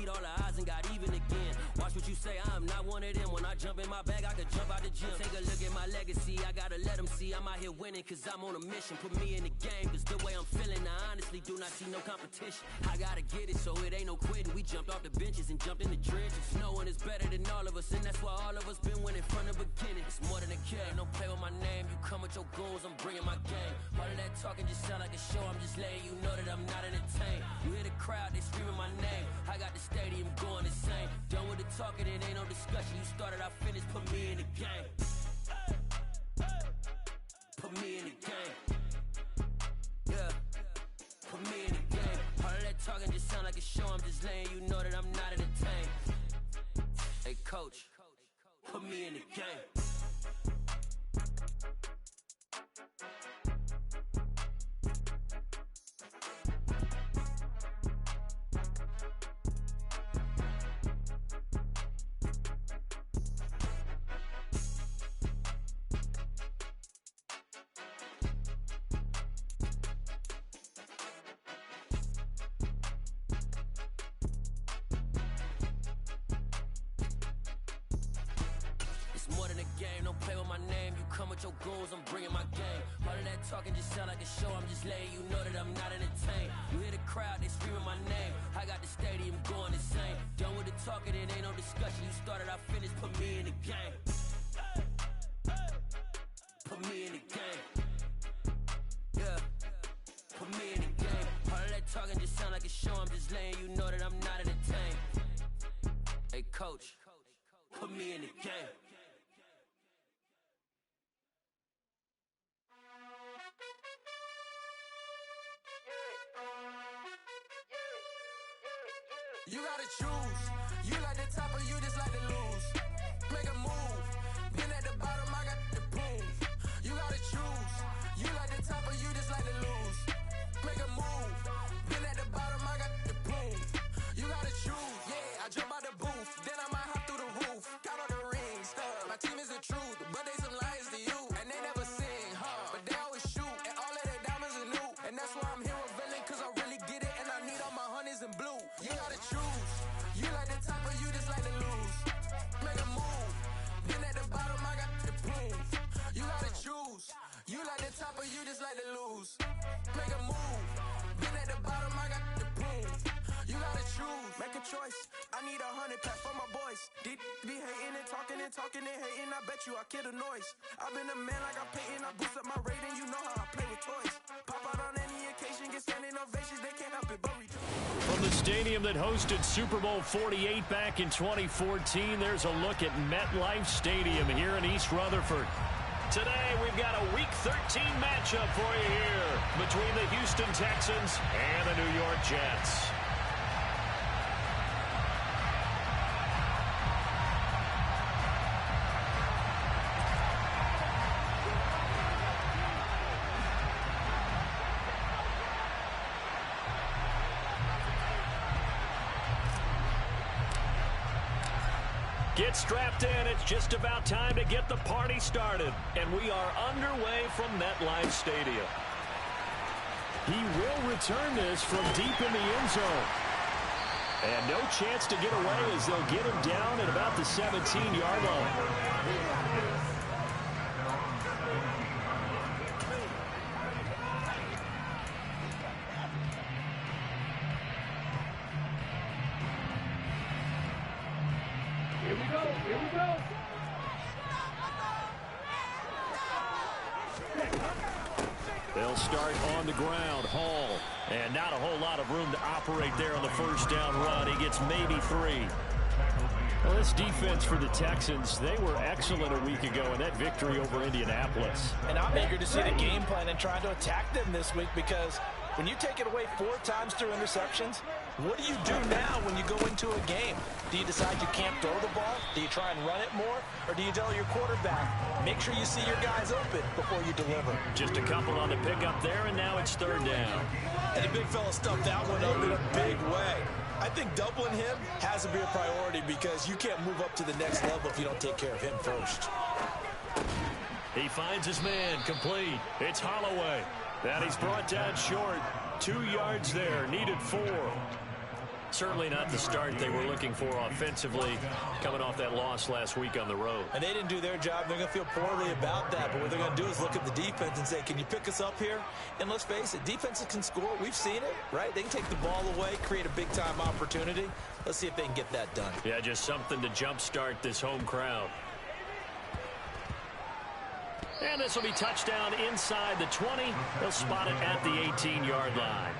beat all the odds and got even again. Watch what you say, I'm not one of them. When I jump in my bag, I could jump out the gym. Take a look at my legacy, I gotta let them see I'm out here winning, cause I'm on a mission. Put me in the game, cause the way I'm feeling, I honestly do not see no competition. I gotta get it, so it ain't no quitting. We jumped off the benches and jumped in the trenches. No one is better than all of us, and that's why all of us been winning from the beginning. It's more than a game, don't play with my name. You come with your goons, I'm bringing my game. All of that talking just sound like a show, I'm just letting you know that I'm not entertained. You hear the crowd, they screaming my name. I got the stadium going insane. Done with the talking, it ain't no discussion. You started, I finished, put me in the game. Put me in the game. Yeah, put me in the game. All of that talking just sound like a show, I'm just letting you know that I'm not entertained. Hey coach, put me in the game. More than a game, don't play with my name. You come with your goons, I'm bringing my game. All of that talking just sound like a show, I'm just letting you know that I'm not entertained. You hear the crowd, they screaming my name. I got the stadium going insane. Done with the talking, it ain't no discussion. You started, I finished, put me in the game. Put me in the game. Yeah, put me in the game. All of that talking just sound like a show, I'm just letting you know that I'm not entertained. Hey coach, put me in the game. You gotta choose. You like the top or you just like to lose. Make a move. Been at the bottom, I got the prove. You gotta choose. You like the top or you just like to lose. Make a move. Been at the bottom, I got the prove. You gotta choose. Yeah, I jump out the booth. Then I might hop through the roof. Count on the rings. My team is the truth, but they some liars to you. And they never sing, but they always shoot. And all of their diamonds are new. And that's why I'm here revealing, cause I really get it. And I need all my honeys in blue. You gotta choose. You like the top or you just like to lose. Make a move. Been at the bottom, I got the proof. You gotta choose. You like the top or you just like to lose. Make a move. Been at the bottom, I got the proof. You gotta choose. Make a choice. I need 100 pack for my boys. Deep be hating and talking and talking and hating. I bet you I kill the noise. I've been a man like I'm Peyton. I boost up my rating. You know how I play with toys. Pop out on any occasion, get standing ovations. They can't help it but rejoice. From the stadium that hosted Super Bowl 48 back in 2014, there's a look at MetLife Stadium here in East Rutherford. Today, we've got a Week 13 matchup for you here between the Houston Texans and the New York Jets. Get strapped in. It's just about time to get the party started. And we are underway from MetLife Stadium. He will return this from deep in the end zone. And no chance to get away as they'll get him down at about the 17-yard line. They'll start on the ground. Hall. And not a whole lot of room to operate there on the first down run. He gets maybe 3. Well, this defense for the Texans, they were excellent a week ago in that victory over Indianapolis. And I'm eager to see the game plan and trying to attack them this week, because when you take it away 4 times through interceptions, what do you do now when you go into a game? Do you decide you can't throw the ball? Do you try and run it more? Or do you tell your quarterback, make sure you see your guys open before you deliver? Just a couple on the pickup there, and now it's 3rd down. And the big fella stuffed that one up in a big way. I think doubling him has to be a priority, because you can't move up to the next level if you don't take care of him first. He finds his man, complete. It's Holloway. That he's brought down short. 2 yards there, needed 4. Certainly not the start they were looking for offensively, coming off that loss last week on the road. And they didn't do their job. They're going to feel poorly about that. But what they're going to do is look at the defense and say, can you pick us up here? And let's face it, defenses can score. We've seen it, right? They can take the ball away, create a big-time opportunity. Let's see if they can get that done. Yeah, just something to jumpstart this home crowd. And this will be touchdown inside the 20. They'll spot it at the 18-yard line.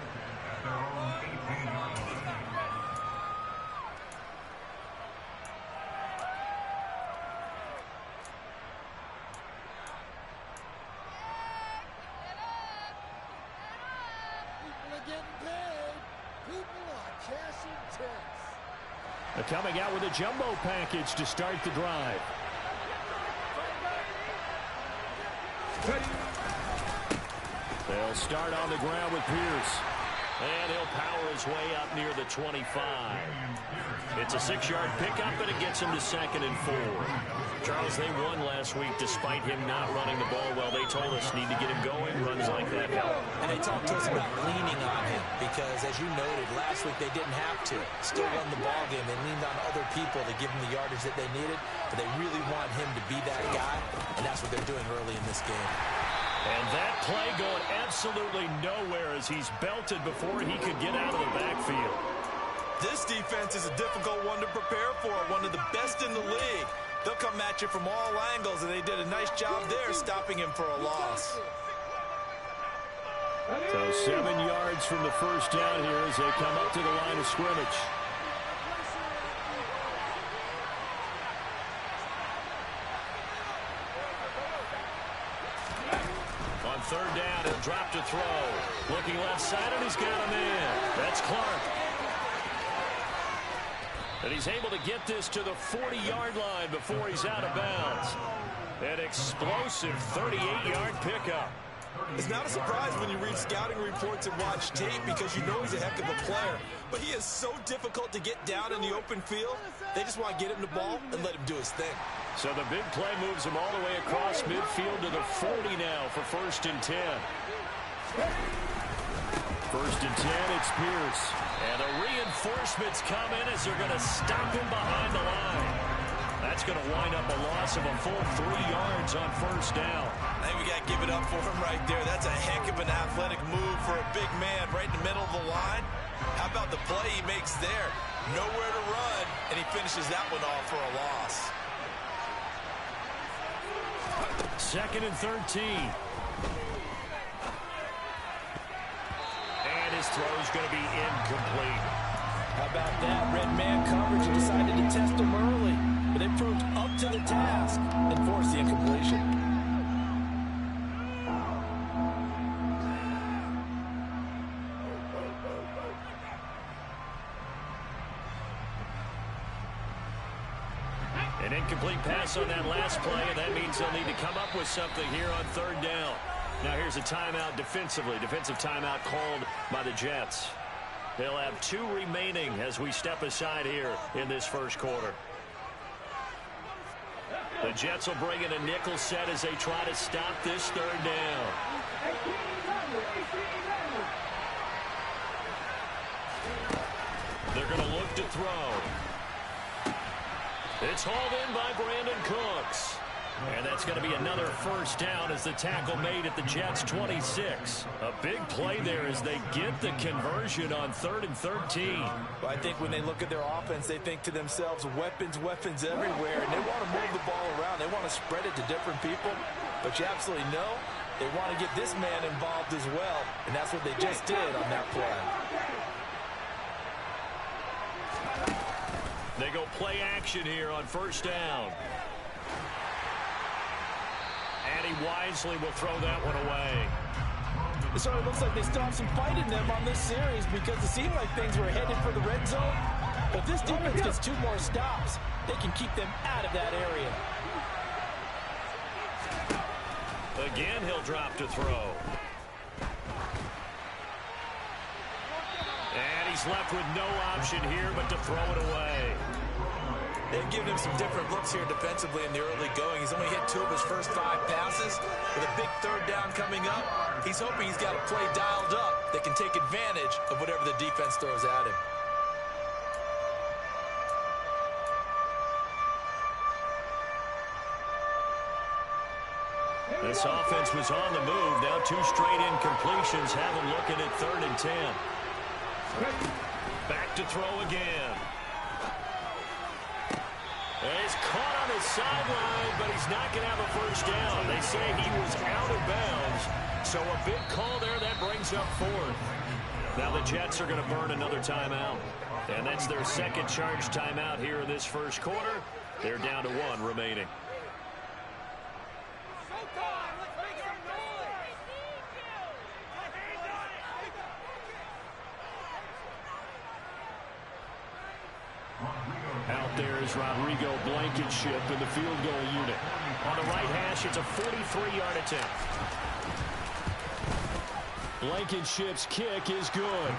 They're coming out with a jumbo package to start the drive. They'll start on the ground with Pierce. And he'll power his way up near the 25. It's a 6-yard pickup, and it gets him to 2nd and 4. Charles, they won last week despite him not running the ball well. They told us need to get him going. Runs like that help. And they talked to us about leaning on him because, as you noted, last week they didn't have to. Still won the ball game. They leaned on other people to give them the yardage that they needed, but they really want him to be that guy, and that's what they're doing early in this game. And that play going absolutely nowhere as he's belted before he could get out of the backfield. This defense is a difficult one to prepare for, one of the best in the league. They'll come at you from all angles, and they did a nice job there stopping him for a loss. So 7 yards from the first down here as they come up to the line of scrimmage. On 3rd down, he'll drop to throw. Looking left side, and he's got a man. That's Clark. And he's able to get this to the 40-yard line before he's out of bounds. An explosive 38-yard pickup. It's not a surprise when you read scouting reports and watch tape because you know he's a heck of a player. But he is so difficult to get down in the open field. They just want to get him the ball and let him do his thing. So the big play moves him all the way across midfield to the 40 now for 1st and 10. 1st and 10, it's Pierce. And the reinforcements come in as they're going to stop him behind the line. That's going to wind up a loss of a full 3 yards on 1st down. I think we got to give it up for him right there. That's a heck of an athletic move for a big man right in the middle of the line. How about the play he makes there? Nowhere to run, and he finishes that one off for a loss. 2nd and 13. And his throw is going to be incomplete. How about that? Red man coverage and decided to test him early. But they proved up to the task and forced the incompletion. An incomplete pass on that last play, and that means they'll need to come up with something here on 3rd down. Now here's a timeout defensively. Defensive timeout called by the Jets. They'll have 2 remaining as we step aside here in this 1st quarter. The Jets will bring in a nickel set as they try to stop this 3rd down. They're going to look to throw. It's hauled in by Brandon Cooks. And that's going to be another 1st down as the tackle made at the Jets' 26. A big play there as they get the conversion on 3rd and 13. Well, I think when they look at their offense, they think to themselves, weapons, weapons everywhere. And they want to move the ball around. They want to spread it to different people. But you absolutely know they want to get this man involved as well. And that's what they just did on that play. They go play action here on 1st down. And he wisely will throw that one away. So it looks like they still have some fight in them on this series because it seemed like things were headed for the red zone. But this defense gets 2 more stops. They can keep them out of that area. Again, he'll drop to throw. And he's left with no option here but to throw it away. They've given him some different looks here defensively in the early going. He's only hit 2 of his first 5 passes. With a big 3rd down coming up, he's hoping he's got a play dialed up that can take advantage of whatever the defense throws at him. This offense was on the move. Now 2 straight incompletions have them looking at 3rd and 10. Back to throw again. He's caught on his sideline, but he's not going to have a first down. They say he was out of bounds. So a big call there. That brings up 4th. Now the Jets are going to burn another timeout. And that's their second charge timeout here in this first quarter. They're down to 1 remaining. Out there is Rodrigo Blankenship in the field goal unit. On the right hash, it's a 43-yard attempt. Blankenship's kick is good.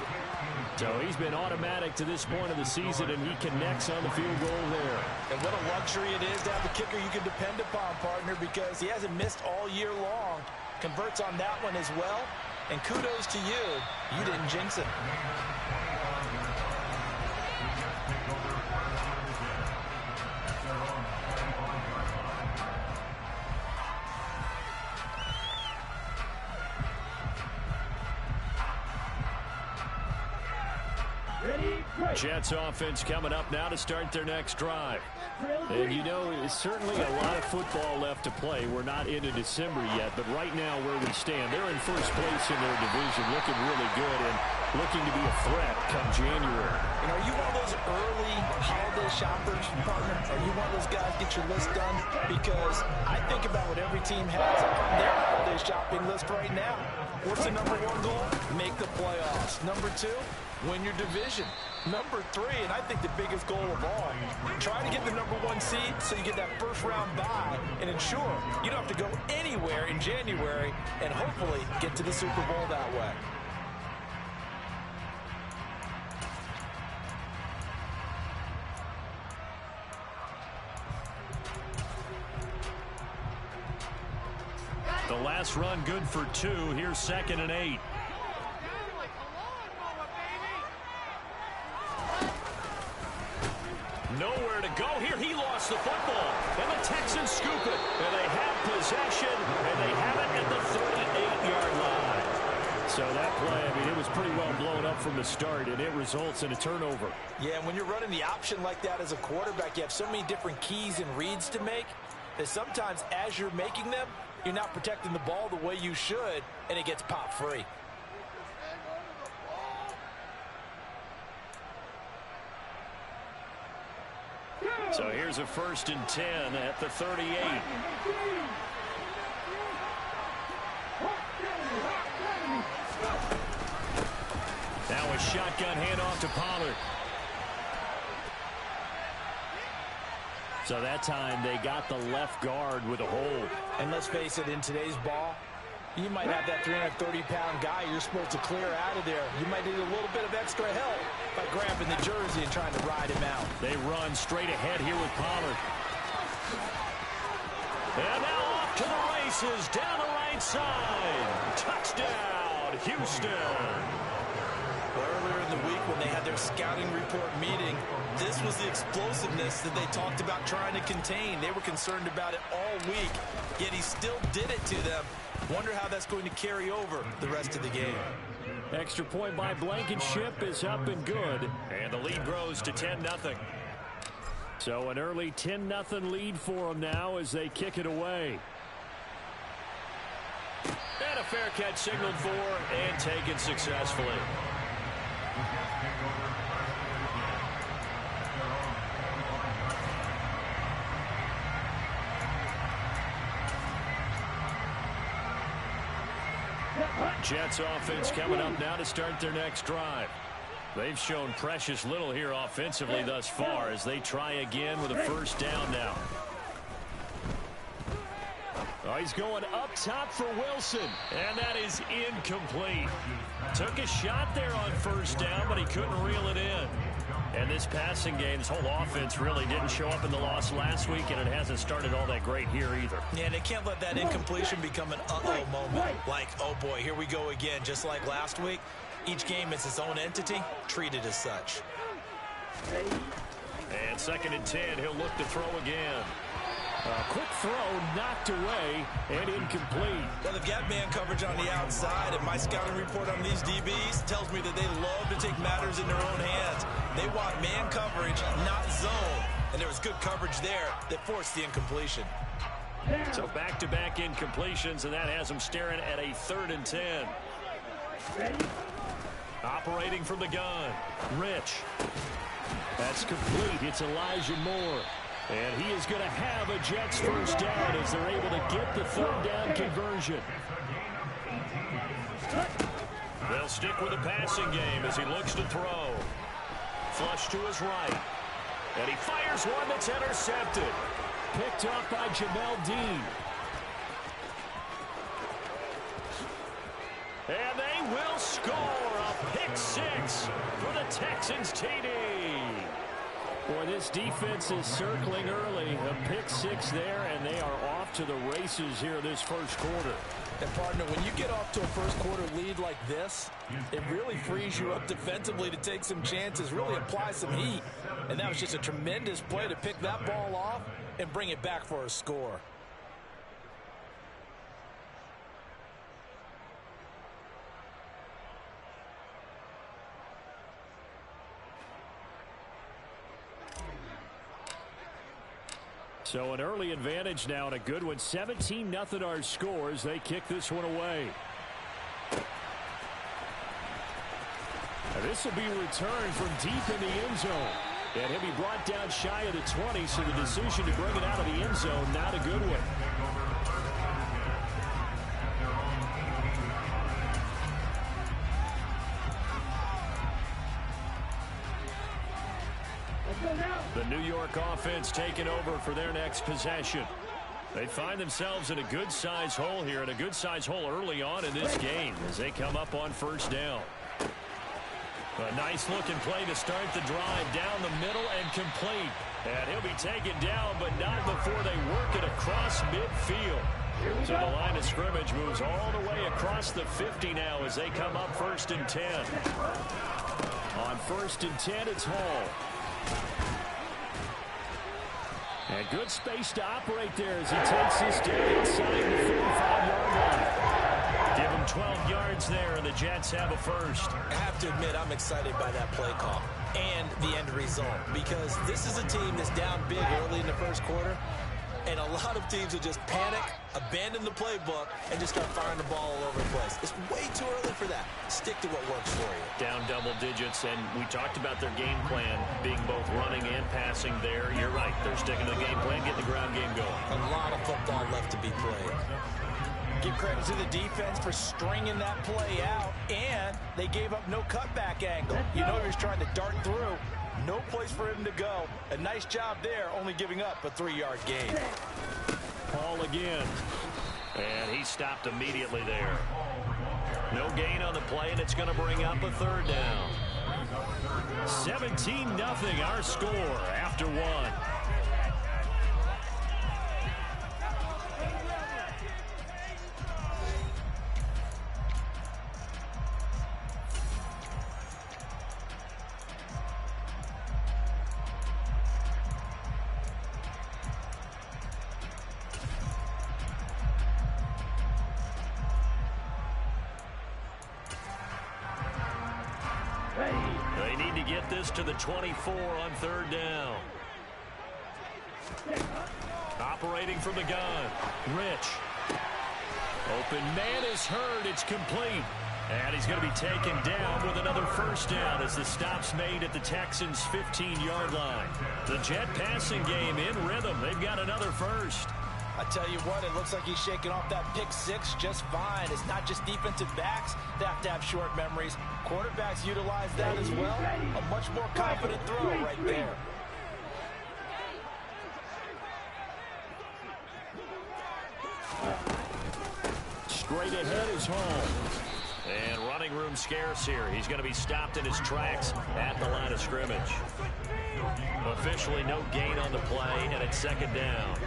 So he's been automatic to this point of the season, and he connects on the field goal there. And what a luxury it is to have a kicker you can depend upon, partner, because he hasn't missed all year long. Converts on that one as well. And kudos to you. You didn't jinx it. Jets offense coming up now to start their next drive. And you know, it's certainly a lot of football left to play. We're not into December yet, but right now where we stand, they're in first place in their division, looking really good and looking to be a threat come January. You know, are you one of those early holiday shoppers, partner? Are you one of those guys get your list done? Because I think about what every team has on their holiday shopping list right now. What's the number 1 goal? Make the playoffs. Number 2, win your division. Number 3, and I think the biggest goal of all, try to get the number 1 seed so you get that first round bye and ensure you don't have to go anywhere in January and hopefully get to the Super Bowl that way. The last run good for 2. Here's 2nd and 8. Nowhere to go here. He lost the football. And the Texans scoop it. And they have possession. And they have it at the 38-yard line. So that play, I mean, it was pretty well blown up from the start, and it results in a turnover. Yeah, and when you're running the option like that as a quarterback, you have so many different keys and reads to make that sometimes as you're making them, you're not protecting the ball the way you should, and it gets popped free. So here's a 1st and 10 at the 38. Now a shotgun handoff to Pollard. So that time they got the left guard with a hold. And let's face it, in today's ball, you might have that 330-pound guy you're supposed to clear out of there. You might need a little bit of extra help by grabbing the jersey and trying to ride him out. They run straight ahead here with Pollard. And now off to the races down the right side. Touchdown, Houston. Earlier in the week when they had their scouting report meeting, this was the explosiveness that they talked about trying to contain. They were concerned about it all week, yet he still did it to them. Wonder how that's going to carry over the rest of the game. Extra point by Blankenship is up and good. And the lead grows to 10-0. So an early 10-0 lead for them now as they kick it away. And a fair catch signaled for and taken successfully. Jets offense coming up now to start their next drive. They've shown precious little here offensively thus far as they try again with a first down now. Oh, he's going up top for Wilson, and that is incomplete. Took a shot there on first down, but he couldn't reel it in. And this passing game, this whole offense really didn't show up in the loss last week, and it hasn't started all that great here either. Yeah, they can't let that incompletion become an uh-oh moment. Like, oh boy, here we go again. Just like last week, each game is its own entity, treated as such. And 2nd and 10, he'll look to throw again. A quick throw knocked away and incomplete. Well, they've got man coverage on the outside, and my scouting report on these DBs tells me that they love to take matters in their own hands. They want man coverage, not zone. And there was good coverage there that forced the incompletion. So back-to-back incompletions, and that has them staring at a 3rd and 10. Operating from the gun, Rich. That's complete. It's Elijah Moore. And he is going to have a Jets first down as they're able to get the 3rd down conversion. They'll stick with the passing game as he looks to throw. Flush to his right. And he fires one that's intercepted. Picked up by Jamel Dean. And they will score a pick 6 for the Texans TD. Boy, this defense is circling early. A pick 6 there, and they are off to the races here this first quarter. And, partner, when you get off to a first-quarter lead like this, it really frees you up defensively to take some chances, really apply some heat. And that was just a tremendous play to pick that ball off and bring it back for a score. So an early advantage now and a good one. 17-0 our scores. They kick this one away. And this will be returned from deep in the end zone. And he'll be brought down shy of the 20, so the decision to bring it out of the end zone, not a good one. The New York offense taking over for their next possession. They find themselves in a good-sized hole here, and a good-sized hole early on in this game as they come up on first down. A nice-looking play to start the drive down the middle and complete. And he'll be taken down, but not before they work it across midfield. So the line of scrimmage moves all the way across the 50 now as they come up 1st and 10. On 1st and 10, it's Hall. And good space to operate there as he takes this down inside the 45-yard line. Give him 12 yards there, and the Jets have a first. I have to admit, I'm excited by that play call and the end result, because this is a team that's down big early in the first quarter, and a lot of teams will just panic, abandon the playbook, and just start firing the ball all over the place. It's way too early for that. Stick to what works for you. Down double digits, and we talked about their game plan being both running and passing there. You're right. They're sticking to the game plan, getting the ground game going. A lot of football left to be played. Give credit to the defense for stringing that play out, and they gave up no cutback angle. You know he was trying to dart through. No place for him to go. A nice job there, only giving up a 3-yard gain. Paul again. And he stopped immediately there. No gain on the play, and it's going to bring up a 3rd down. 17-0 our score after 1. They need to get this to the 24 on 3rd down. Operating from the gun, Rich. Open man is heard. It's complete. And he's going to be taken down with another first down as the stop's made at the Texans' 15-yard line. The Jet passing game in rhythm. They've got another first. I tell you what, it looks like he's shaking off that pick 6 just fine. It's not just defensive backs that have to have short memories. Quarterbacks utilize that as well. A much more confident throw right there. Straight ahead is home. And running room scarce here. He's going to be stopped in his tracks at the line of scrimmage. Officially no gain on the play, and it's 2nd down.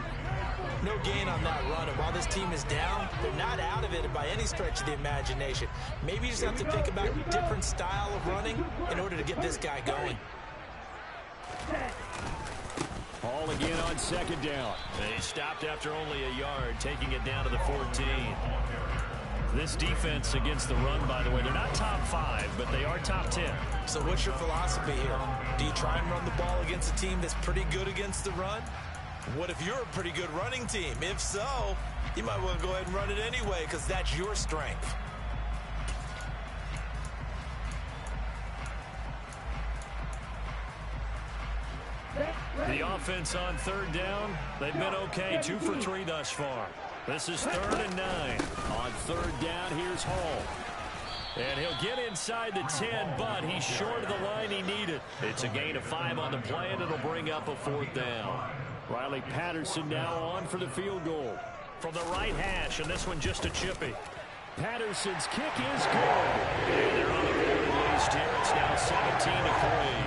No gain on that run, and while this team is down, they're not out of it by any stretch of the imagination. Maybe you just have to think about a different style of running in order to get this guy going. Hall again on second down. They stopped after only a yard, taking it down to the 14. This defense against the run, by the way, they're not top 5, but they are top 10. So what's your philosophy here? Do you try and run the ball against a team that's pretty good against the run? What if you're a pretty good running team? If so, you might want to go ahead and run it anyway because that's your strength. The offense on third down, they've been okay, 2 for 3 thus far. This is 3rd and 9. On third down, here's Hall. And he'll get inside the 10, but he's short of the line he needed. It's a gain of 5 on the play, and it'll bring up a 4th down. Riley Patterson now on for the field goal. From the right hash, and this one just a chippy. Patterson's kick is good. And they're on the board at least here. It's now 17-3.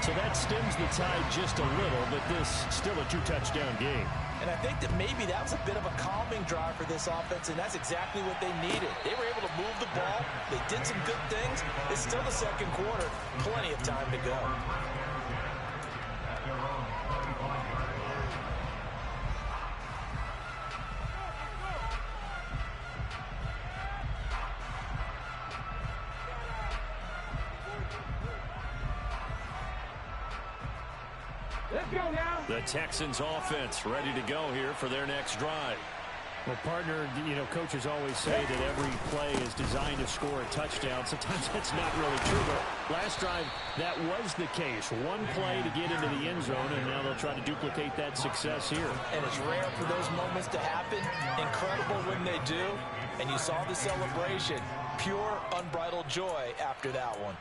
So that stems the tide just a little, but this still a 2-touchdown game. And I think that maybe that was a bit of a calming drive for this offense, and that's exactly what they needed. They were able to move the ball. They did some good things. It's still the second quarter. Plenty of time to go. The Texans offense ready to go here for their next drive. Well, partner, you know, coaches always say that every play is designed to score a touchdown. Sometimes that's not really true, but last drive, that was the case. One play to get into the end zone, and now they'll try to duplicate that success here. And it's rare for those moments to happen. Incredible when they do. And you saw the celebration. Pure, unbridled joy after that one.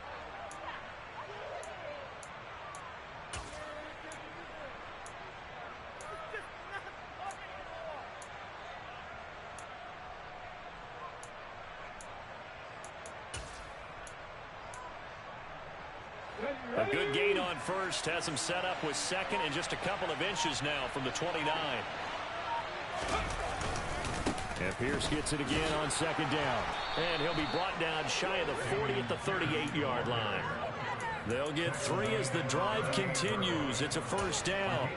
A good gain on first, has him set up with second and just a couple of inches now from the 29. And Pierce gets it again on second down. And he'll be brought down shy of the 40 at the 38-yard line. They'll get 3 as the drive continues. It's a first down.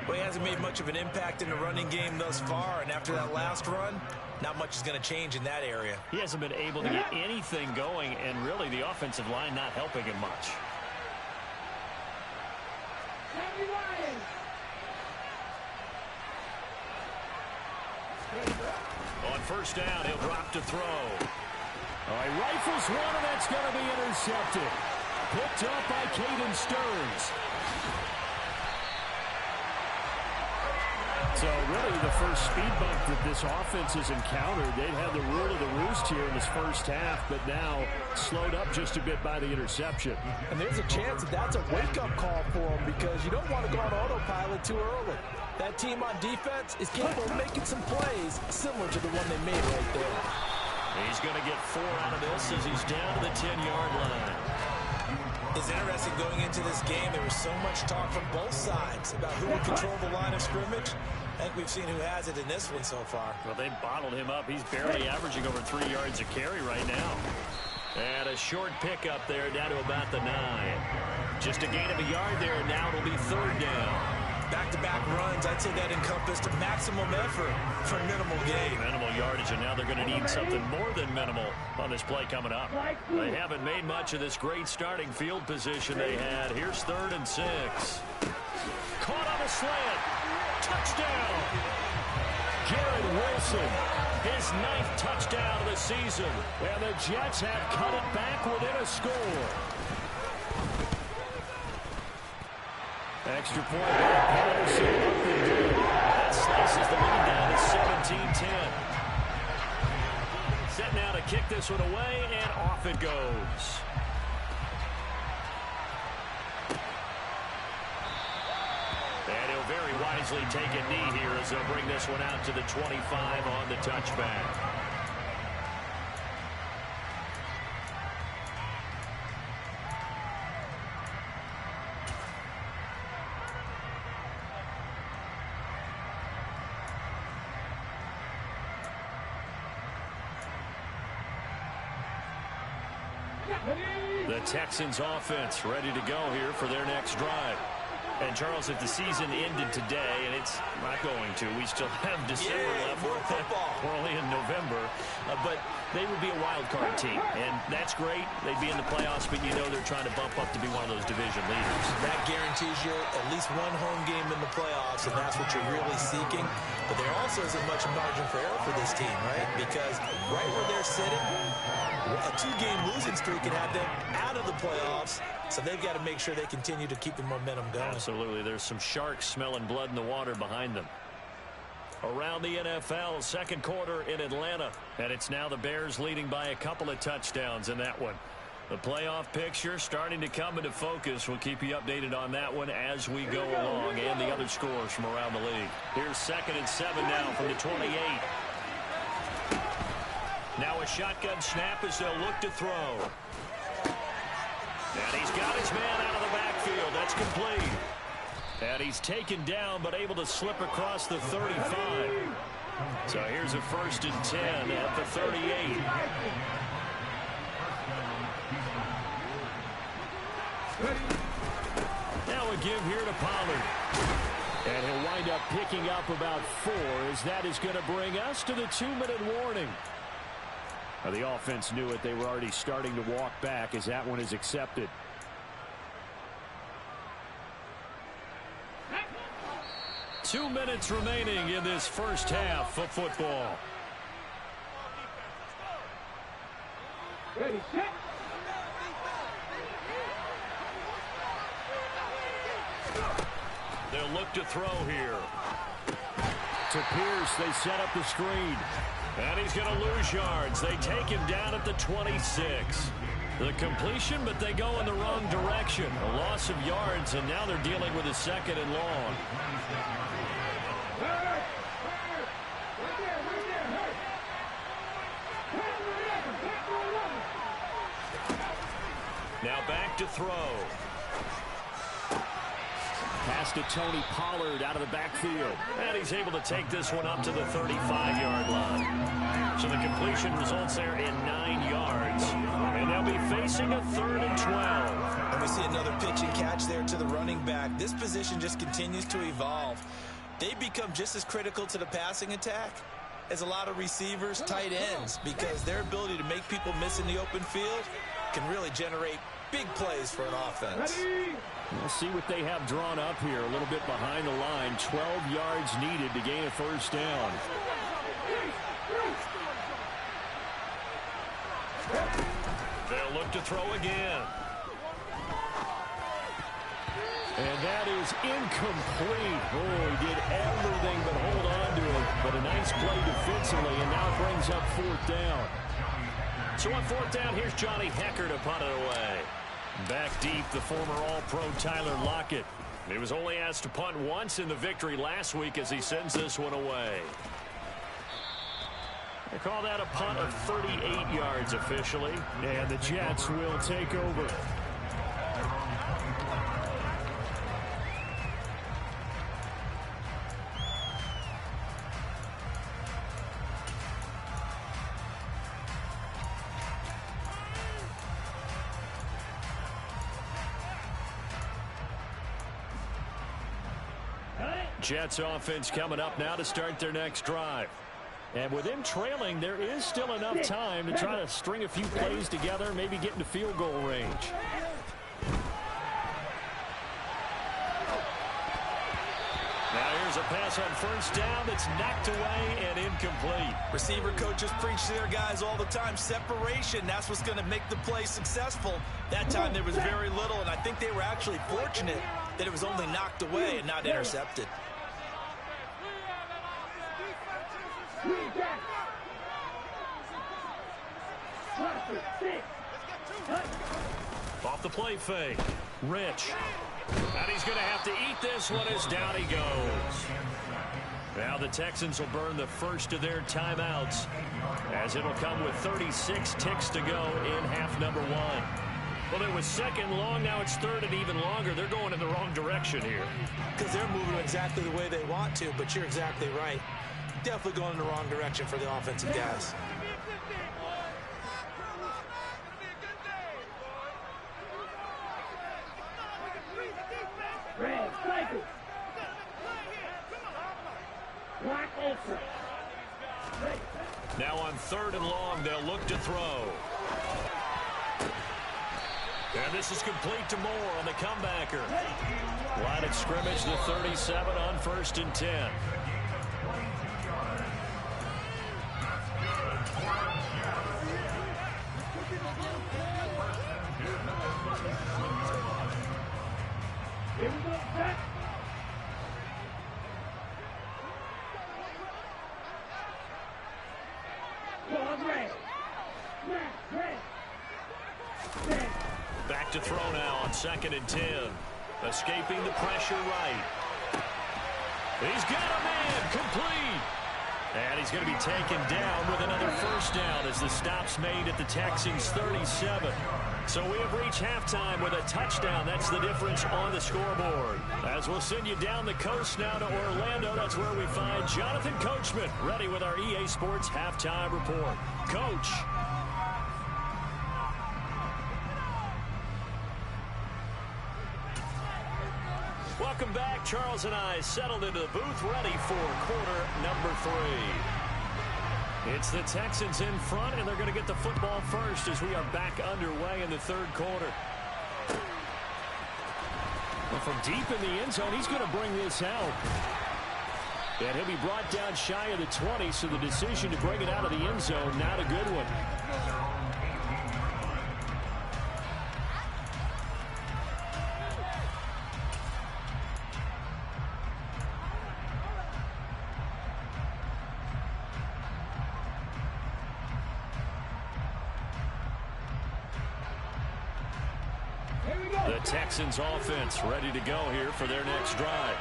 Well, he hasn't made much of an impact in the running game thus far, and after that last run, not much is going to change in that area. He hasn't been able to get anything going, and really the offensive line not helping him much. On first down, he'll drop to throw. All right, rifles one, and that's going to be intercepted. Picked up by Caden Stearns. So really the first speed bump that this offense has encountered. They'd had the rule of the roost here in this first half, but now slowed up just a bit by the interception. And there's a chance that that's a wake-up call for them because you don't want to go on autopilot too early. That team on defense is capable of making some plays similar to the one they made right there. He's going to get 4 out of this as he's down to the 10-yard line. It's interesting going into this game. There was so much talk from both sides about who would control the line of scrimmage. I think we've seen who has it in this one so far. Well, they bottled him up. He's barely averaging over 3 yards a carry right now. And a short pickup there down to about the 9. Just a gain of a yard there, and now it'll be third down. Back-to-back runs, I'd say that encompassed maximum effort for minimal gain. Minimal yardage, and now they're going to need something more than minimal on this play coming up. They haven't made much of this great starting field position they had. Here's 3rd and 6. Caught on a slant. Touchdown. Garrett Wilson, his 9th touchdown of the season. And the Jets have cut it back within a score. Extra point by Patterson. That slices the lead down to 17-10. Set now to kick this one away, and off it goes. And he'll very wisely take a knee here as they'll bring this one out to the 25 on the touchback. The Texans offense ready to go here for their next drive. And, Charles, if the season ended today, and it's not going to, we still have December left. More football. We're only in November. But they would be a wild card team, and that's great. They'd be in the playoffs, but you know they're trying to bump up to be one of those division leaders. That guarantees you at least one home game in the playoffs, and that's what you're really seeking. But there also isn't much margin for error for this team, right? Because right where they're sitting, a 2-game losing streak can have them out of the playoffs. So they've got to make sure they continue to keep the momentum going. Absolutely. There's some sharks smelling blood in the water behind them. Around the NFL, second quarter in Atlanta. And it's now the Bears leading by a couple of touchdowns in that one. The playoff picture starting to come into focus. We'll keep you updated on that one as we go along, and the other scores from around the league. Here's 2nd and 7 now from the 28. Now a shotgun snap as they'll look to throw. And he's got his man out of the backfield. That's complete. And he's taken down, but able to slip across the 35. So here's a 1st and 10 at the 38. Now a give here to Pollard. And he'll wind up picking up about 4, as that is going to bring us to the 2-minute warning. Now the offense knew it. They were already starting to walk back as that one is accepted. Two minutes remaining in this first half of football. Ready, set. They'll look to throw here. To Pierce, they set up the screen. And he's going to lose yards. They take him down at the 26. The completion, but they go in the wrong direction. A loss of yards, and now they're dealing with a 2nd and long. Now back to throw. Pass to Tony Pollard out of the backfield. And he's able to take this one up to the 35-yard line. So the completion results there in 9 yards. And they'll be facing a 3rd and 12. And we see another pitch and catch there to the running back. This position just continues to evolve. They become just as critical to the passing attack as a lot of receivers, tight ends, because their ability to make people miss in the open field can really generate big plays for an offense. We'll see what they have drawn up here. A little bit behind the line. 12 yards needed to gain a 1st down. They'll look to throw again. And that is incomplete. Oh, he did everything but hold on to it. But a nice play defensively, and now it brings up 4th down. So on 4th down, here's Johnny Hecker to punt it away. Back deep, the former All-Pro Tyler Lockett. He was only asked to punt once in the victory last week as he sends this one away. They call that a punt of 38 yards officially. And the Jets will take over. Jets offense coming up now to start their next drive. And with them trailing, there is still enough time to try to string a few plays together, maybe get into field goal range. Now here's a pass on 1st down that's knocked away and incomplete. Receiver coaches preach to their guys all the time. Separation, that's what's going to make the play successful. That time there was very little, and I think they were actually fortunate that it was only knocked away and not intercepted. Off the play fake. Rich. And he's going to have to eat this one as down he goes. Now the Texans will burn the first of their timeouts, as it'll come with 36 ticks to go in half number 1. Well, it was 2nd long. Now it's 3rd and even longer. They're going in the wrong direction here. Because they're moving exactly the way they want to, but you're exactly right. Definitely going in the wrong direction for the offensive guys. Red, cycle. Black ultra. Now on 3rd and long, they'll look to throw. And this is complete to Moore on the comebacker. Line of scrimmage, the 37 on 1st and 10. Here we go, set. Ball red. Red. Back to throw now on 2nd and 10. Escaping the pressure right. He's got a man complete. And he's going to be taken down with another 1st down as the stop's made at the Texans' 37. So we have reached halftime with a touchdown. That's the difference on the scoreboard. As we'll send you down the coast now to Orlando, that's where we find Jonathan Coachman ready with our EA Sports Halftime Report. Coach. Welcome back. Charles and I settled into the booth ready for quarter number 3. It's the Texans in front, and they're going to get the football first as we are back underway in the 3rd quarter. Well, from deep in the end zone, he's going to bring this out. And he'll be brought down shy of the 20, so the decision to bring it out of the end zone, not a good one. The Texans offense ready to go here for their next drive.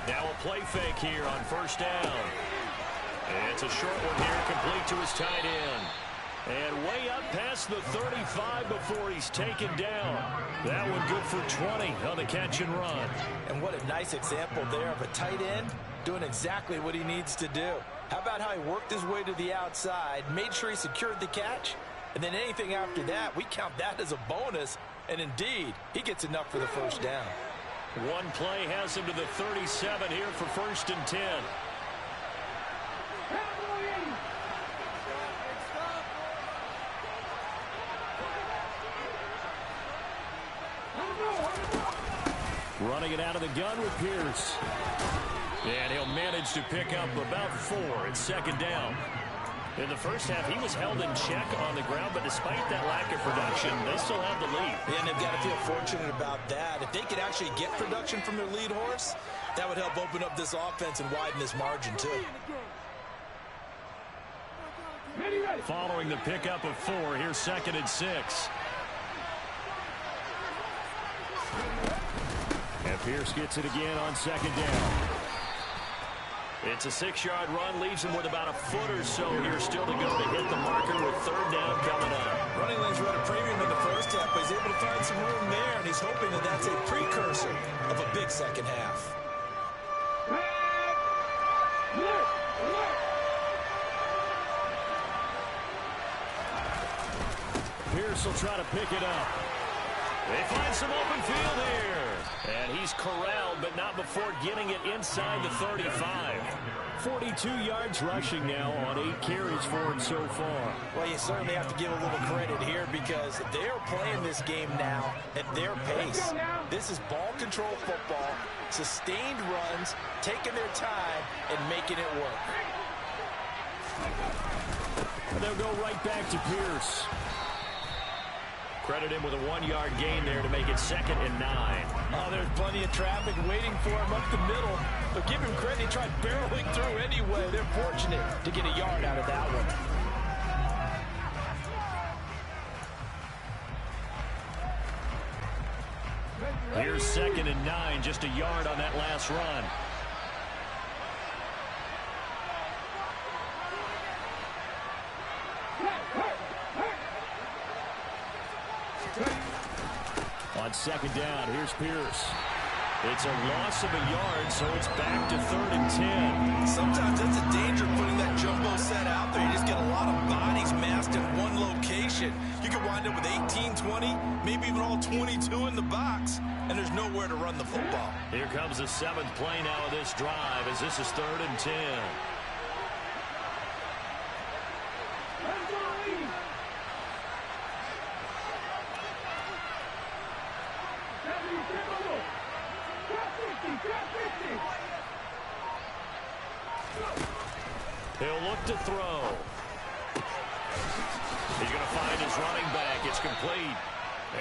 Now a play fake here on 1st down. It's a short one here, complete to his tight end. And way up past the 35 before he's taken down. That one good for 20 on the catch and run. And what a nice example there of a tight end doing exactly what he needs to do. How about how he worked his way to the outside, made sure he secured the catch, and then anything after that, we count that as a bonus. And indeed, he gets enough for the 1st down. One play has him to the 37 here for 1st and 10. Running it out of the gun with Pierce. And he'll manage to pick up about 4 at 2nd down. In the first half, he was held in check on the ground, but despite that lack of production, they still have the lead. Yeah, and they've got to feel fortunate about that. If they could actually get production from their lead horse, that would help open up this offense and widen this margin, too. Following the pickup of 4, here's 2nd and 6. And Pierce gets it again on 2nd down. It's a 6-yard run, leaves him with about a foot or so here still to go to hit the marker with 3rd down coming up. Running lanes were at a premium in the first half, but he's able to find some room there, and he's hoping that that's a precursor of a big second half. Pierce will try to pick it up. They find some open field here. And he's corralled, but not before getting it inside the 35. 42 yards rushing now on 8 carries for him so far. Well, you certainly have to give a little credit here because they're playing this game now at their pace. This is ball control football, sustained runs, taking their time, and making it work. And they'll go right back to Pierce. Credit him with a 1-yard gain there to make it 2nd and 9. Oh, there's plenty of traffic waiting for him up the middle. But give him credit, he tried barreling through anyway. They're fortunate to get a yard out of that one. Here's 2nd and 9, just a yard on that last run. On 2nd down, here's Pierce. It's a loss of a yard, so it's back to 3rd and 10. Sometimes that's a danger putting that jumbo set out there. You just get a lot of bodies massed in one location. You can wind up with 18, 20, maybe even all 22 in the box, and there's nowhere to run the football. Here comes the 7th play now of this drive as this is 3rd and 10. He'll look to throw. He's going to find his running back. It's complete.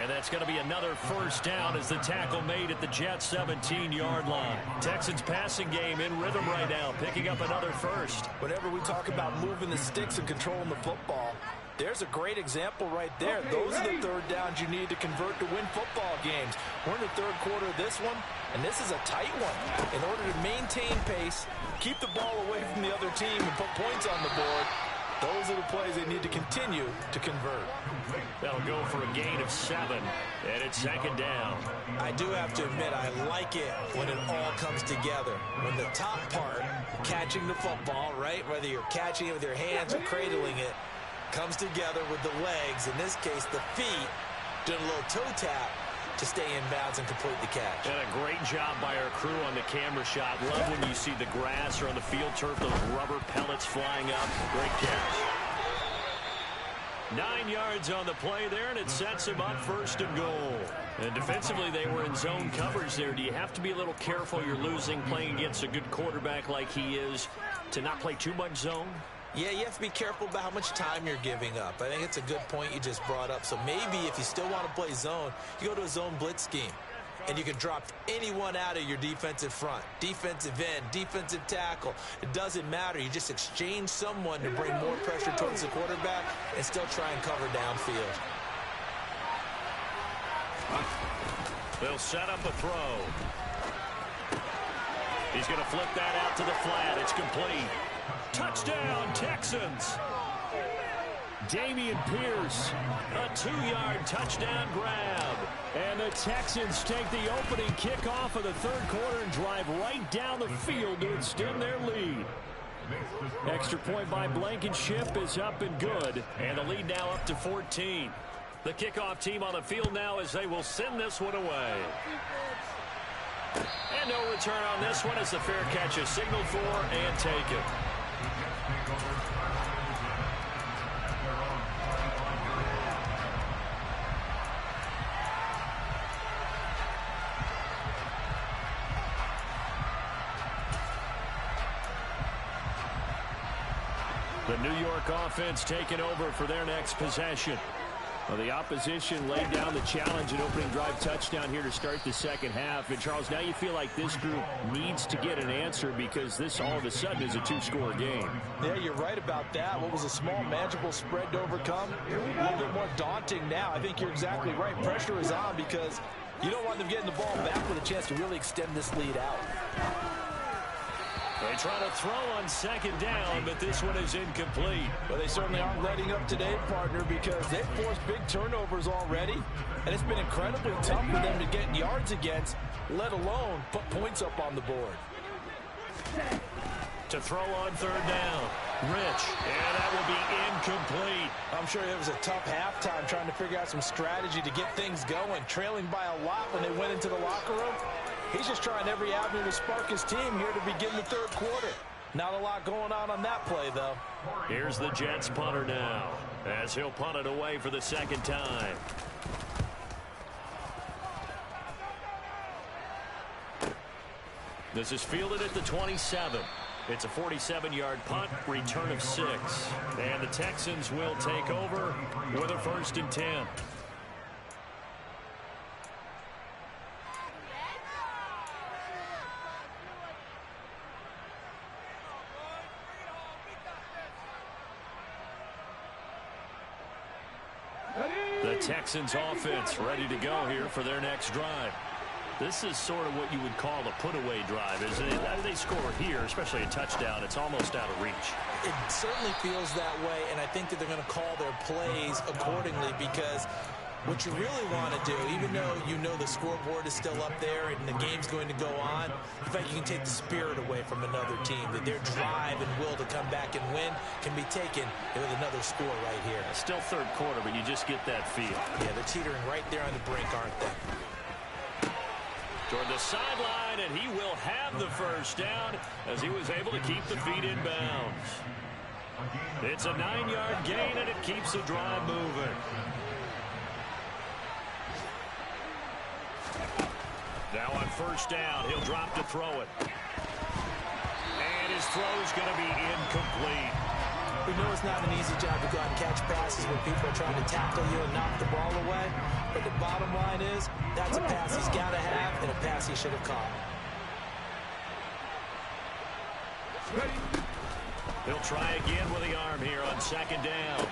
And that's going to be another first down as the tackle made at the Jets' 17-yard line. Texans passing game in rhythm right now, picking up another first. Whenever we talk about moving the sticks and controlling the football, there's a great example right there. Those are the third downs you need to convert to win football games. We're in the third quarter of this one, and this is a tight one. In order to maintain pace, keep the ball away from the other team, and put points on the board, those are the plays they need to continue to convert. They'll go for a gain of 7, and it's 2nd down. I do have to admit, I like it when it all comes together. When the top part, catching the football, right, whether you're catching it with your hands or cradling it, comes together with the legs, in this case the feet, doing a little toe tap to stay in bounds and complete the catch. And a great job by our crew on the camera shot. Love when you see the grass or on the field turf, those rubber pellets flying up. Great catch. 9 yards on the play there, and it sets him up 1st and goal. And defensively, they were in zone coverage there. Do you have to be a little careful? You're losing playing against a good quarterback like he is to not play too much zone? Yeah, you have to be careful about how much time you're giving up. I think it's a good point you just brought up. So maybe if you still want to play zone, you go to a zone blitz scheme. And you can drop anyone out of your defensive front. Defensive end, defensive tackle. It doesn't matter. You just exchange someone to bring more pressure towards the quarterback and still try and cover downfield. They'll set up a throw. He's going to flip that out to the flat. It's complete. Touchdown, Texans. Dameon Pierce, a 2-yard touchdown grab. And the Texans take the opening kickoff of the third quarter and drive right down the field to extend their lead. Extra point by Blankenship is up and good. And the lead now up to 14. The kickoff team on the field now as they will send this one away. And no return on this one as the fair catch is signaled for and taken. The New York offense taking over for their next possession. Well, the opposition laid down the challenge and opening drive touchdown here to start the second half. And, Charles, now you feel like this group needs to get an answer because this all of a sudden is a two-score game. Yeah, you're right about that. What was a small, manageable spread to overcome? A little bit more daunting now. I think you're exactly right. Pressure is on because you don't want them getting the ball back with a chance to really extend this lead out. They try to throw on second down, but this one is incomplete. Well, they certainly aren't letting up today, partner, because they've forced big turnovers already, and it's been incredibly tough for them to get yards against, let alone put points up on the board. To throw on third down, Rich, and that will be incomplete. I'm sure it was a tough halftime trying to figure out some strategy to get things going, trailing by a lot when they went into the locker room. He's just trying every avenue to spark his team here to begin the third quarter. Not a lot going on that play, though. Here's the Jets punter now, as he'll punt it away for the second time. This is fielded at the 27. It's a 47-yard punt, return of 6. And the Texans will take over with a 1st and 10. The Texans offense ready to go here for their next drive. This is sort of what you would call a put-away drive, isn't it? They score here, especially a touchdown, it's almost out of reach. It certainly feels that way, and I think that they're going to call their plays accordingly because What you really want to do, even though you know the scoreboard is still up there and the game's going to go on, in fact, you can take the spirit away from another team, that their drive and will to come back and win can be taken with another score right here. Still third quarter, but you just get that feel. Yeah, they're teetering right there on the brink, aren't they? Toward the sideline, and he will have the first down as he was able to keep the feet in bounds. It's a 9-yard gain, and it keeps the drive moving. Now on first down, he'll drop to throw it. And his throw's going to be incomplete. We know it's not an easy job to go out and catch passes when people are trying to tackle you and knock the ball away. But the bottom line is, that's a pass he's got to have and a pass he should have caught. He'll try again with the arm here on second down.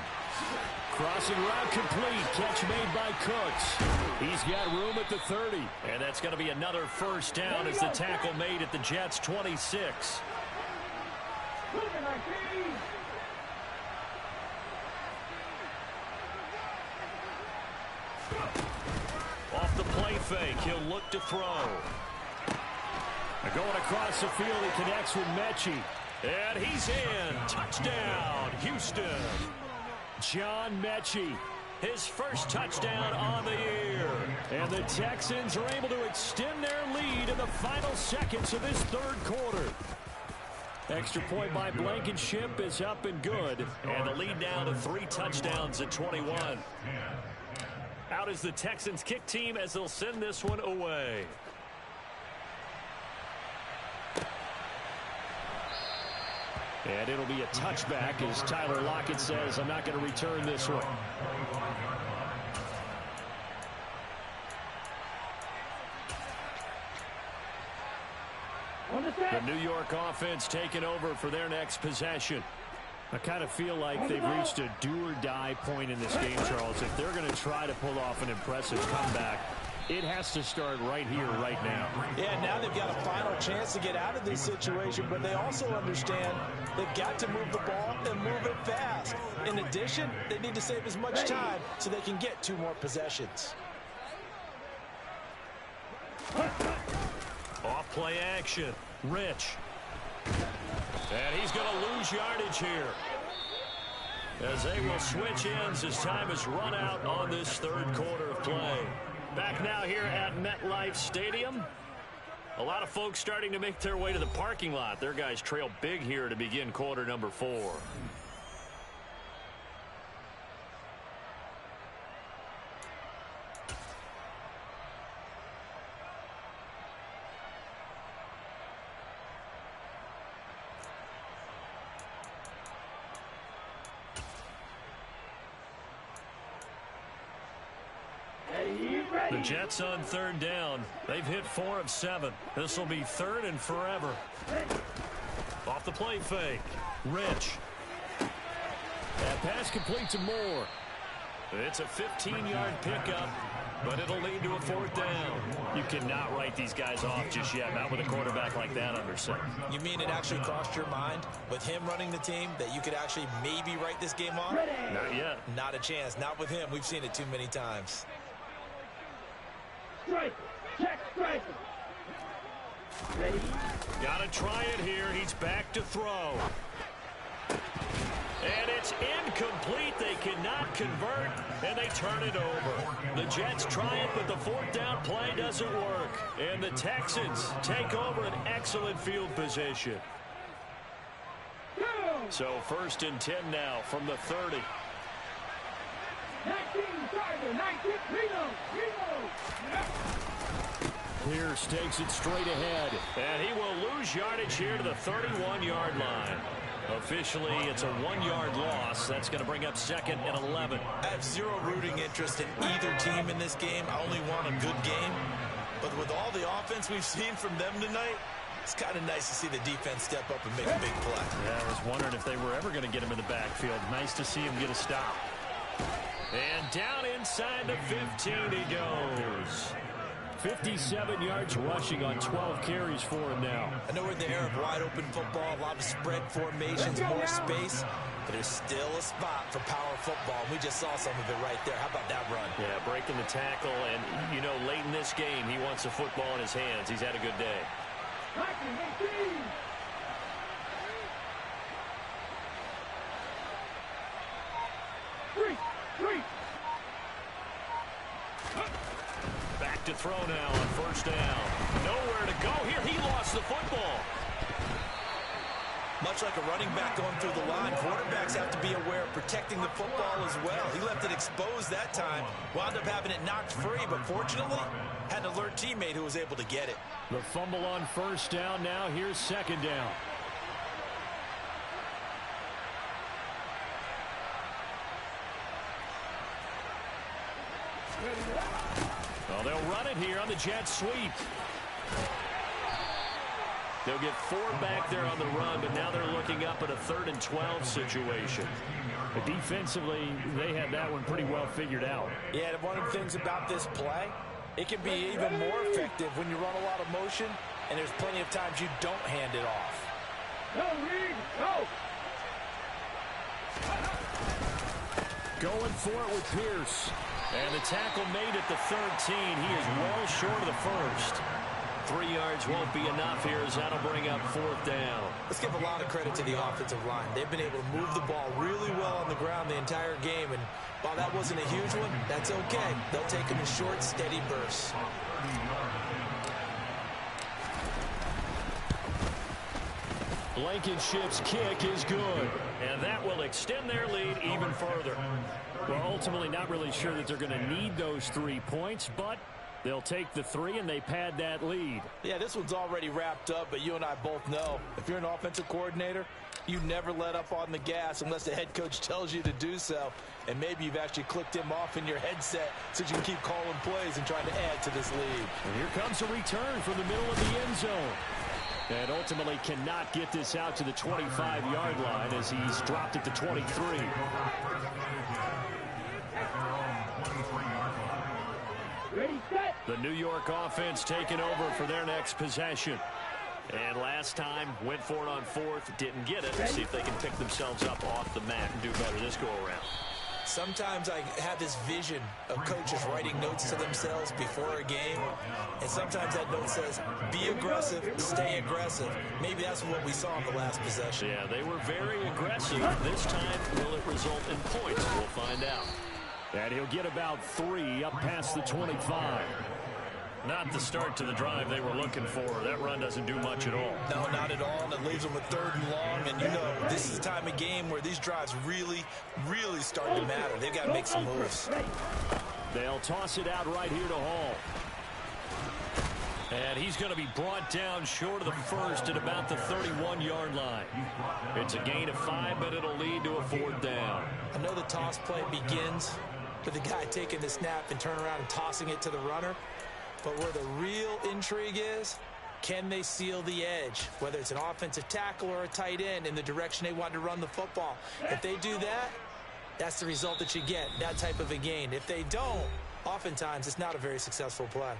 Crossing route complete. Catch made by Cooks. He's got room at the 30. And that's going to be another first down as the tackle made at the Jets' 26. Off the play fake, he'll look to throw. Going across the field, he connects with Mechie. And he's in. Touchdown, Houston. John Mechie, his first touchdown on the year. And the Texans are able to extend their lead in the final seconds of this third quarter. Extra point by Blankenship is up and good. And the lead now to 3 touchdowns at 21. Out is the Texans kick team as they'll send this one away. And it'll be a touchback as Tyler Lockett says, I'm not going to return this one. The New York offense taking over for their next possession. I kind of feel like they've reached a do-or-die point in this game, Charles. If they're going to try to pull off an impressive comeback, it has to start right here, right now. Yeah, now they've got a final chance to get out of this situation, but they also understand they've got to move the ball and move it fast. In addition, they need to save as much time so they can get 2 more possessions. Off play action. Rich. And he's going to lose yardage here, as they will switch ends as time is run out on this third quarter of play. Back now here at MetLife Stadium. A lot of folks starting to make their way to the parking lot. Their guys trail big here to begin quarter number 4. The Jets on third down. They've hit 4 of 7. This will be 3rd and forever. Off the play fake. Rich. That pass complete to Moore. It's a 15-yard pickup, but it'll lead to a 4th down. You cannot write these guys off just yet, not with a quarterback like that under center. You mean it actually crossed your mind with him running the team that you could actually maybe write this game off? Not yet. Not a chance. Not with him. We've seen it too many times. Strike. Check strike. Ready? Got to try it here. He's back to throw. And it's incomplete. They cannot convert, and they turn it over. The Jets try it, but the 4th down play doesn't work. And the Texans take over an excellent field position. So 1st and 10 now from the 30. 19 Tiger, 19 Pino. Pierce takes it straight ahead. And he will lose yardage here to the 31-yard line. Officially, it's a 1-yard loss. That's going to bring up 2nd and 11. I have zero rooting interest in either team in this game. I only want a good game. But with all the offense we've seen from them tonight, it's kind of nice to see the defense step up and make a big play. Yeah, I was wondering if they were ever going to get him in the backfield. Nice to see him get a stop. And down inside the 15 he goes. 57 yards rushing on 12 carries for him now. I know we're in the era of wide open football, a lot of spread formations, more space. But there's still a spot for power football. We just saw some of it right there. How about that run? Yeah, breaking the tackle, and, you know, late in this game, he wants the football in his hands. He's had a good day. Back to throw now on first down. Nowhere to go here. He lost the football. Much like a running back going through the line, quarterbacks have to be aware of protecting the football as well. He left it exposed that time, wound up having it knocked free, but fortunately, had an alert teammate who was able to get it. The fumble on first down. Now here's second down. Well, they'll run it here on the jet sweep. They'll get 4 back there on the run, but now they're looking up at a 3rd and 12 situation. But defensively, they had that one pretty well figured out. Yeah, and one of the things about this play, it can be even more effective when you run a lot of motion, and there's plenty of times you don't hand it off. Go, Reed, go! Going for it with Pierce. And the tackle made at the 13. He is well short of the first. 3 yards won't be enough here as that'll bring up 4th down. Let's give a lot of credit to the offensive line. They've been able to move the ball really well on the ground the entire game, and while that wasn't a huge one, that's okay. They'll take them in short, steady bursts. Blankenship's kick is good. And that will extend their lead even further. Well, ultimately not really sure that they're going to need those 3 points, but they'll take the 3 and they pad that lead. Yeah, this one's already wrapped up, but you and I both know if you're an offensive coordinator, you never let up on the gas unless the head coach tells you to do so. And maybe you've actually clicked him off in your headset so you can keep calling plays and trying to add to this lead. And here comes a return from the middle of the end zone. And ultimately cannot get this out to the 25-yard line as he's dropped it to 23. Ready, set! The New York offense taking over for their next possession. And last time, went for it on 4th, didn't get it. Let's see if they can pick themselves up off the mat and do better this go-around. Sometimes I have this vision of coaches writing notes to themselves before a game, and sometimes that note says, be aggressive, stay aggressive. Maybe that's what we saw in the last possession. Yeah, they were very aggressive. This time, will it result in points? We'll find out. And he'll get about 3 up past the 25. Not the start to the drive they were looking for. That run doesn't do much at all. No, not at all, and it leaves them with 3rd and long. And you know, this is the time of game where these drives really start to matter. They've got to make some moves. They'll toss it out right here to Hall. And he's going to be brought down short of the first at about the 31-yard line. It's a gain of 5, but it'll lead to a 4th down. I know the toss play begins with the guy taking the snap and turning around and tossing it to the runner. But where the real intrigue is, can they seal the edge, whether it's an offensive tackle or a tight end, in the direction they want to run the football? If they do that, that's the result that you get, that type of a gain. If they don't, oftentimes it's not a very successful play.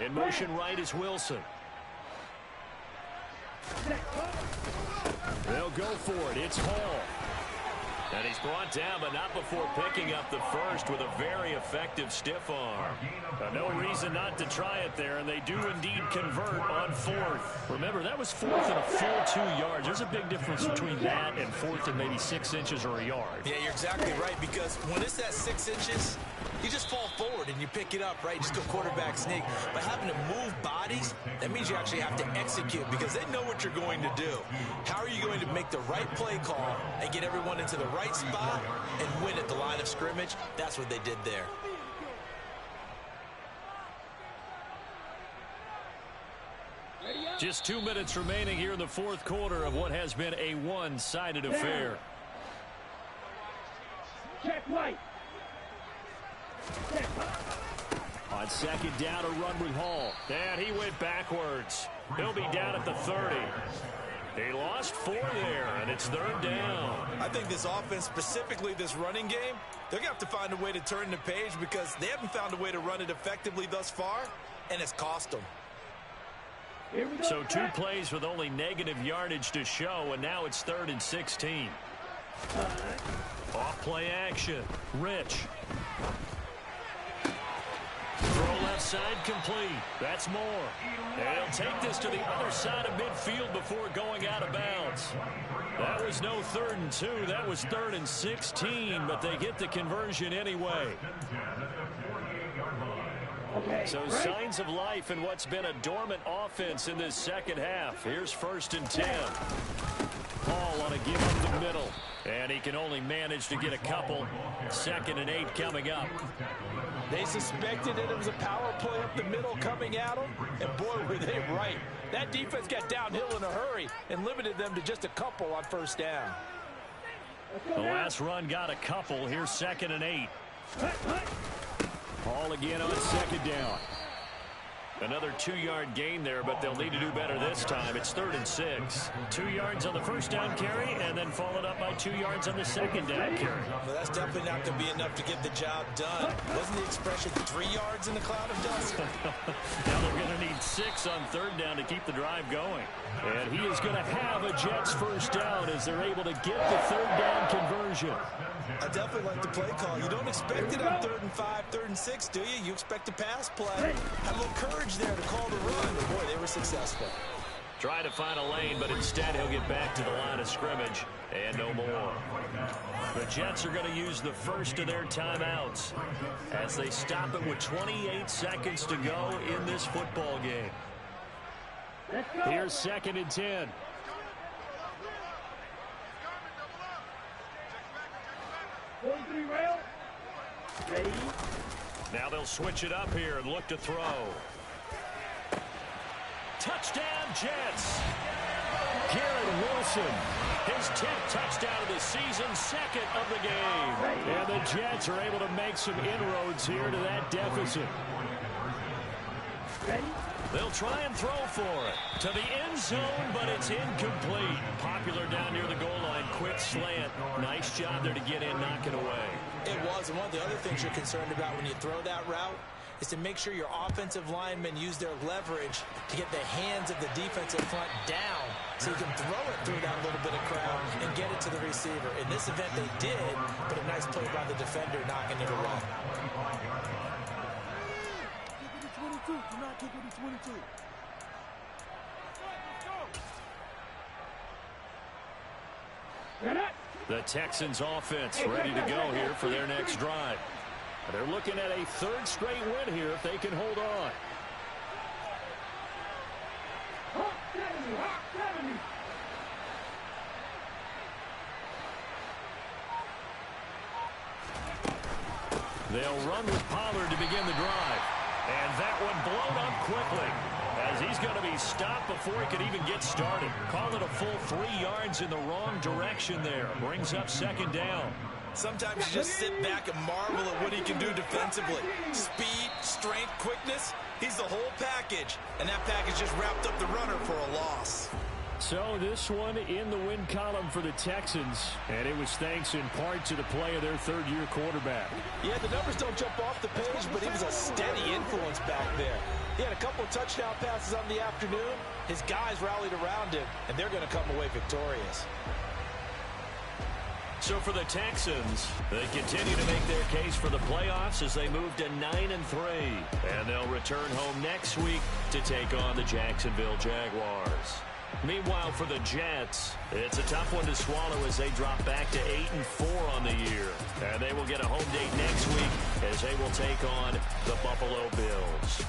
In motion right is Wilson. They'll go for it. It's Hall. And he's brought down, but not before picking up the first with a very effective stiff arm. No reason not to try it there, and they do indeed convert on 4th. Remember, that was 4th and a full 2 yards. There's a big difference between that and 4th and maybe 6 inches or a yard. Yeah, you're exactly right, because when it's at 6 inches, you just fall forward and you pick it up, right? You just go quarterback sneak. But having to move bodies, that means you actually have to execute because they know what you're going to do. How are you going to make the right play call and get everyone into the right spot and win at the line of scrimmage? That's what they did there. Just 2 minutes remaining here in the 4th quarter of what has been a one-sided affair. Check right. On second down, a run with Hall. And he went backwards. He'll be down at the 30. He lost 4 there, and it's 3rd down. I think this offense, specifically this running game, they're going to have to find a way to turn the page because they haven't found a way to run it effectively thus far, and it's cost them. So 2 plays with only negative yardage to show, and now it's 3rd and 16. Off play action. Rich. Throw left side complete. That's Moore. And he'll take this to the other side of midfield before going out of bounds. That was no 3rd and 2. That was 3rd and 16, but they get the conversion anyway. So signs of life in what's been a dormant offense in this second half. Here's 1st and 10. Paul on a give up the middle. And he can only manage to get a couple. 2nd and 8 coming up. They suspected that it was a power play up the middle coming at them, and boy, were they right. That defense got downhill in a hurry and limited them to just a couple on 1st down. The last run got a couple. Here's 2nd and 8. Paul again on 2nd down. Another 2-yard gain there, but they'll need to do better this time. It's 3rd and 6. 2 yards on the 1st down carry, and then followed up by 2 yards on the 2nd down carry. Well, that's definitely not going to be enough to get the job done. Wasn't the expression 3 yards in the cloud of dust? Now they're going to need 6 on 3rd down to keep the drive going. And he is going to have a Jets 1st down as they're able to get the 3rd down conversion. I definitely like the play call. You don't expect it on 3rd and 5, 3rd and 6, do you? You expect a pass play. Had a little courage there to call the run, but boy, they were successful. Try to find a lane, but instead he'll get back to the line of scrimmage and no more. The Jets are going to use the first of their timeouts as they stop it with 28 seconds to go in this football game. Here's 2nd and 10. Now they'll switch it up here and look to throw. Touchdown, Jets. Garrett Wilson, his 10th touchdown of the season, 2nd of the game. And the Jets are able to make some inroads here to that deficit. They'll try and throw for it to the end zone, but it's incomplete. Popular down near the goal line. Quick slant. Nice job there to get in, knock it away. It was, and one of the other things you're concerned about when you throw that route is to make sure your offensive linemen use their leverage to get the hands of the defensive front down so you can throw it through that little bit of crowd and get it to the receiver. In this event, they did, but a nice play by the defender knocking it away. Do not kick it to 22. The Texans offense ready to go here for their next drive. They're looking at a 3rd straight win here if they can hold on. They'll run with Pollard to begin the drive. And that one blown up quickly as he's going to be stopped before he could even get started. Call it a full 3 yards in the wrong direction there. Brings up 2nd down. Sometimes you just sit back and marvel at what he can do defensively. Speed, strength, quickness. He's the whole package. And that package just wrapped up the runner for a loss. So this one in the win column for the Texans, and it was thanks in part to the play of their 3rd-year quarterback. Yeah, the numbers don't jump off the page, but he was a steady influence back there. He had a couple of touchdown passes on the afternoon. His guys rallied around him, and they're going to come away victorious. So for the Texans, they continue to make their case for the playoffs as they move to 9-3. And they'll return home next week to take on the Jacksonville Jaguars. Meanwhile, for the Jets, it's a tough one to swallow as they drop back to 8-4 on the year. And they will get a home date next week as they will take on the Buffalo Bills.